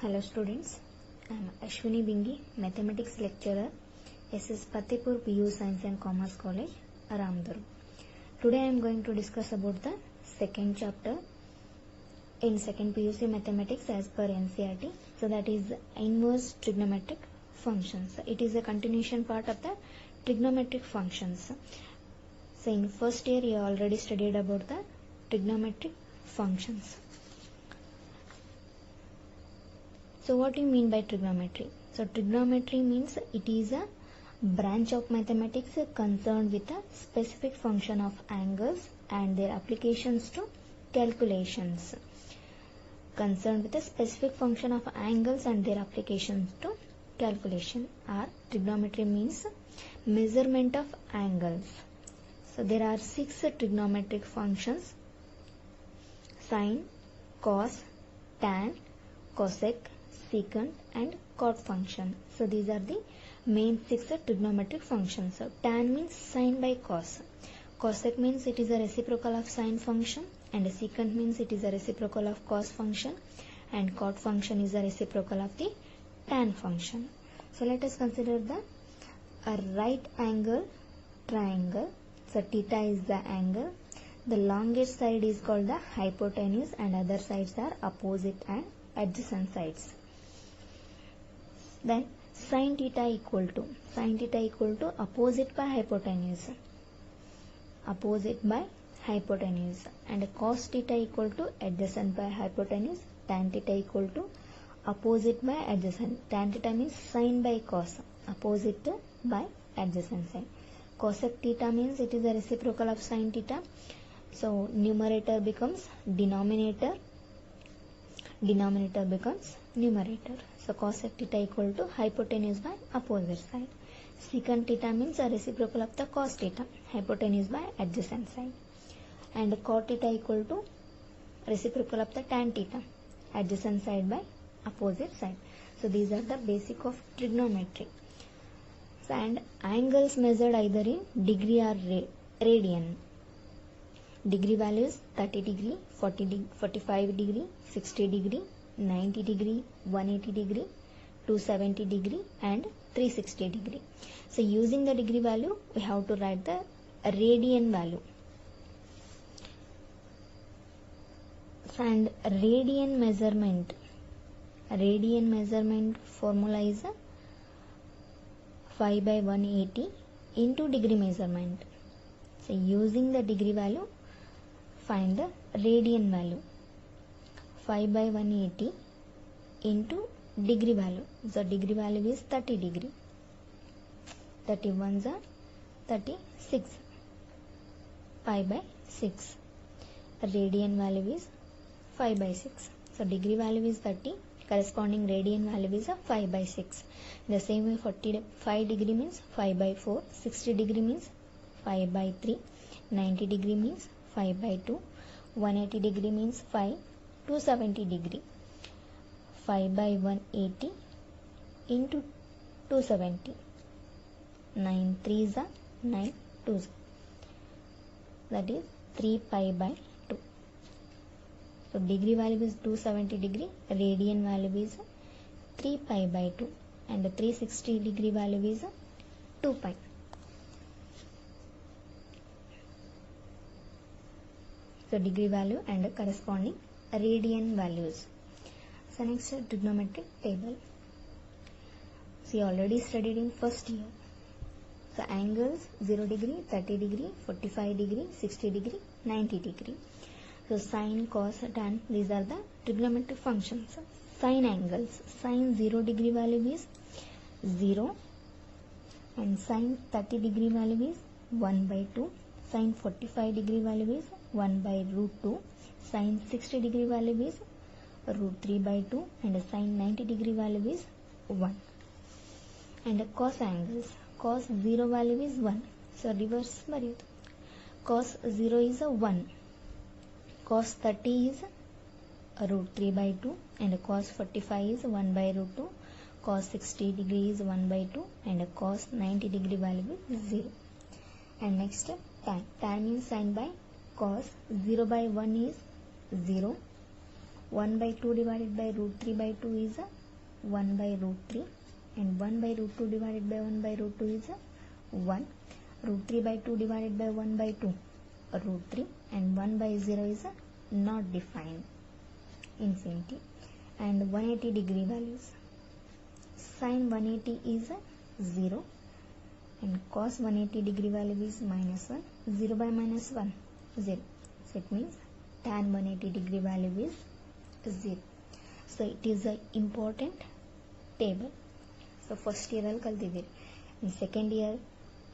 Hello students, I am Ashwini Bingi, Mathematics Lecturer, SS Patipur PU Science and Commerce College, Ramduru. Today I am going to discuss about the second chapter in second PUC Mathematics as per NCERT. So that is inverse trigonometric functions. It is a continuation part of the trigonometric functions. So in first year you already studied about the trigonometric functions. So what do you mean by trigonometry? So trigonometry means it is a branch of mathematics concerned with a specific function of angles and their applications to calculations. Concerned with a specific function of angles and their applications to calculation. Or trigonometry means measurement of angles. So there are 6 trigonometric functions: sine, cos, tan, cosec, secant and cot function. So these are the main 6 trigonometric functions. So tan means sine by cos. Cosec means it is a reciprocal of sine function, and secant means it is a reciprocal of cos function, and cot function is a reciprocal of the tan function. So let us consider the right angle triangle. So theta is the angle. The longest side is called the hypotenuse and other sides are opposite and adjacent sides. Then sin theta equal to opposite by hypotenuse, and cos theta equal to adjacent by hypotenuse. Tan theta equal to opposite by adjacent. Tan theta means sin by cos, opposite by adjacent side. Cosec theta means it is a reciprocal of sin theta. So numerator becomes denominator becomes numerator. So cosec theta equal to hypotenuse by opposite side. Secant theta means a reciprocal of the cos theta, hypotenuse by adjacent side. And cot theta equal to reciprocal of the tan theta, adjacent side by opposite side. So these are the basic of trigonometry. And angles measured either in degree or radian. Degree values 30 degree, 45 degree, 60 degree, 90 degree, 180 degree, 270 degree and 360 degree. So using the degree value we have to write the radian value. And radian measurement formula is 5 by 180 into degree measurement. So using the degree value find the radian value. 5 by 180 into degree value. So degree value is 30 degree. 31s are 36. 5 by 6. Radian value is 5 by 6. So degree value is 30. Corresponding radian value is 5 by 6. The same way 45 degree means 5 by 4. 60 degree means 5 by 3. 90 degree means 5 by 2. 180 degree means 5. 270 degree 5 by 180 into 270. 9 3s are 9 2s. That is 3 pi by 2. So degree value is 270 degree. Radian value is 3 pi by 2. And the 360 degree value is 2 pi. So degree value and corresponding radian values. So next trigonometric table. So you already studied in first year. So angles 0 degree, 30 degree, 45 degree, 60 degree, 90 degree. So sine, cos, tan, these are the trigonometric functions. Sine angles. Sine 0 degree value is 0 and sine 30 degree value is 1 by 2. Sine 45 degree value is 1 by root 2. Sine 60 degree value is root 3 by 2 and sine 90 degree value is 1. And cos angles. Cos 0 value is 1. So reverse bariyudu. Cos 0 is 1. Cos 30 is root 3 by 2 and cos 45 is 1 by root 2. Cos 60 degree is 1 by 2 and cos 90 degree value is 0. And next tan. Tan means sine by cos. 0 by 1 is 0. 1 by 2 divided by root 3 by 2 is 1 by root 3, and 1 by root 2 divided by 1 by root 2 is 1. Root 3 by 2 divided by 1 by 2, root 3, and 1 by 0 is not defined, infinity. And 180 degree values. Sin 180 is 0, and cos 180 degree value is minus 1. 0 by minus 1, 0. So it means tan 180 degree value is 0. So it is an important table. So first year ಅಲ್ಲಿ ಕಲ್ತಿದ್ದೀರಿ, in second year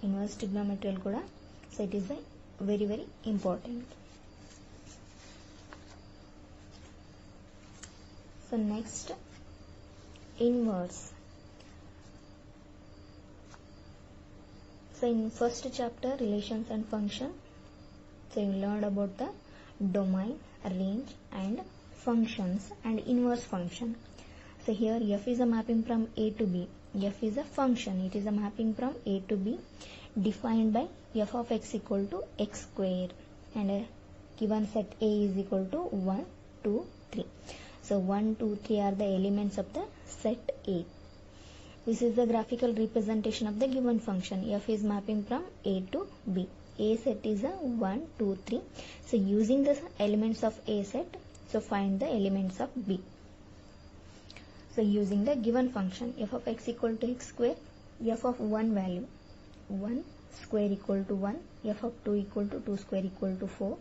inverse trigonometry ಅಲ್ಲಿ ಕೂಡ. So it is a very very important. So next, inverse. So in first chapter, relations and function, so you learned about the domain, range and functions and inverse function. So here f is a mapping from a to b. F is a function, it is a mapping from a to b defined by f of x equal to x square, and a given set a is equal to 1, 2, 3. So 1, 2, 3 are the elements of the set A. This is the graphical representation of the given function. F is mapping from A to B. A set is a 1, 2, 3. So using the elements of A set, so find the elements of B. So using the given function, f of x equal to x square, f of 1 value 1 square equal to 1, f of 2 equal to 2 square equal to 4,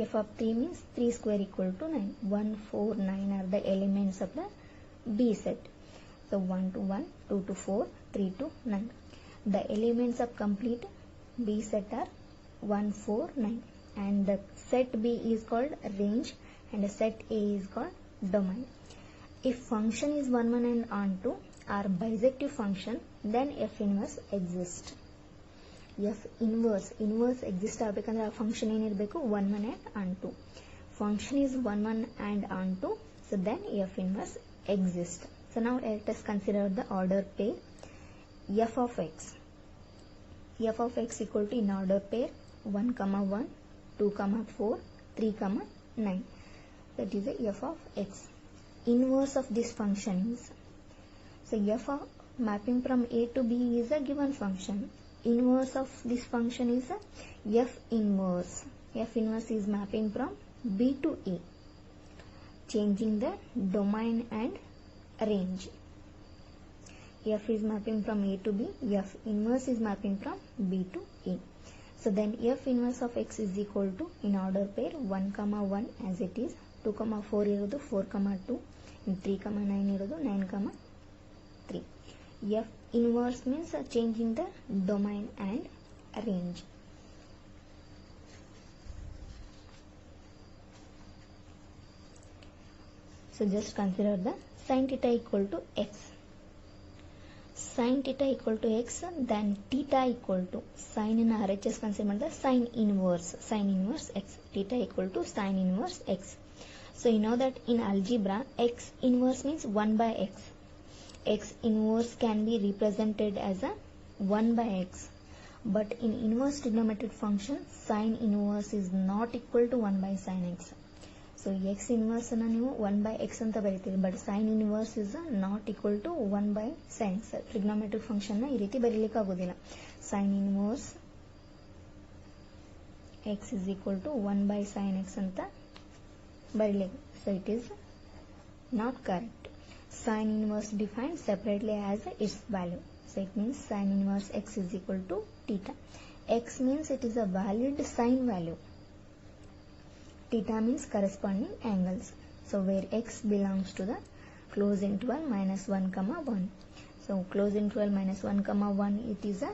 f of 3 means 3 square equal to 9. 1, 4, 9 are the elements of the B set. So 1 to 1, 2 to 4, 3 to 9. The elements of complete B set are 1, 4, 9. And the set B is called range and the set A is called domain. If function is 1, 1 and onto are bisective function, then F inverse exists. F inverse exist ಆಗಬೇಕಂದ್ರೆ ಆ function ಏನಿರಬೇಕು 1, 1 and onto. Function is 1, 1 and onto, so then F inverse exists. So now let us consider the order pair f of x. F of x equal to in order pair 1, 1, 2, 4, 3, 9. That is the f of x. Inverse of this function is, so f of mapping from a to b is a given function. Inverse of this function is a f inverse. F inverse is mapping from b to a, changing the domain and range. F is mapping from a to b, f inverse is mapping from b to a. So then f inverse of x is equal to in order pair 1, 1 as it is, 2, 4 irodu 4, 2, and 3, 9 irodu 9, 3. F inverse means changing the domain and range. So just consider the sin theta equal to x. Sin theta equal to x, then theta equal to sin in RHS consider the sin inverse x. Theta equal to sin inverse x. So you know that in algebra x inverse means 1 by x. X inverse can be represented as a 1 by x. But in inverse trigonometric function, sin inverse is not equal to 1 by sin x. So x inverse ಅನ್ನು ನೀವು 1 by x ಅಂತ ಬರೀತೀರಿ, but sin inverse is not equal to 1 by sin x. Trigonometric function ನ ಈ ರೀತಿ ಬರೀಲಿಕ್ಕೆ ಆಗೋದಿಲ್ಲ. Sin inverse x is equal to 1 by sin x ಅಂತ ಬರೀಲಿಕ್ಕೆ. So it is not correct. Sin inverse defined separately as its value. So it means sin inverse x is equal to theta. X means it is a valid sine value. Theta means corresponding angles. So where x belongs to the close interval minus 1, 1. So close interval minus 1, 1 it is a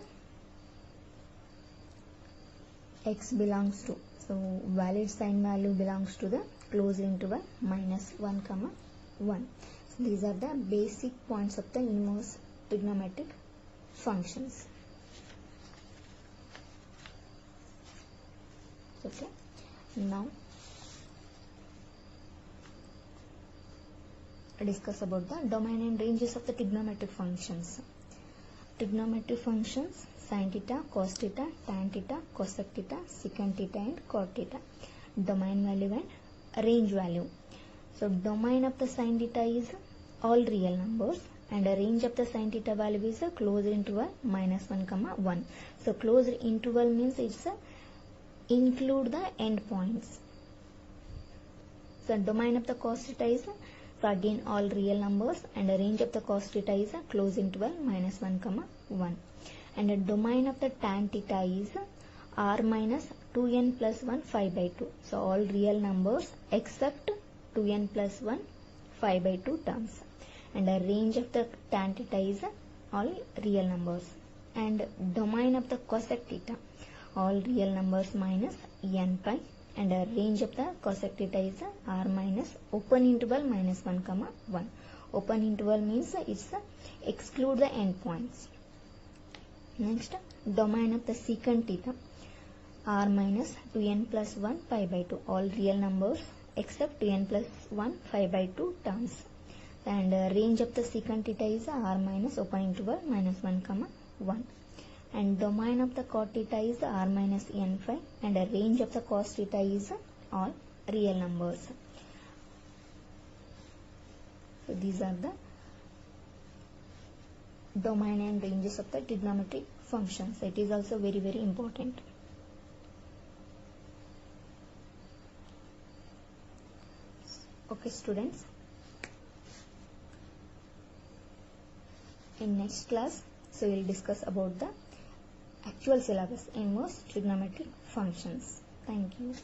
x belongs to. So valid sine value belongs to the closed interval minus 1, 1. So these are the basic points of the inverse trigonometric functions. Okay. Now discuss about the domain and ranges of the trigonometric functions. Trigonometric functions: sin theta, cos theta, tan theta, cosec theta, secant theta and cot theta. Domain value and range value. So domain of the sin theta is all real numbers, and the range of the sin theta value is a closed interval -1, 1. So closed interval means it's include the endpoints. So domain of the cos theta is, so again all real numbers, and the range of the cos theta is a closed interval -1, 1. And the domain of the tan theta is r minus 2n plus 1 5/2. So all real numbers except 2n plus 1 5/2 terms. And the range of the tan theta is all real numbers. And domain of the cosec theta, all real numbers minus n pi, and the range of the cosec theta is r minus open interval -1, 1. Open interval means it's exclude the endpoints. Next, domain of the secant theta, r minus 2n plus 1 5/2, all real numbers except 2n plus 1 5/2 terms. And range of the secant theta is r minus open interval -1, 1. And domain of the cot theta is r minus n phi, and the range of the cos theta is all real numbers. So these are the domain and ranges of the trigonometric functions. It is also very, very important. Okay students, in next class, so we will discuss about the actual syllabus, inverse trigonometric functions. Thank you.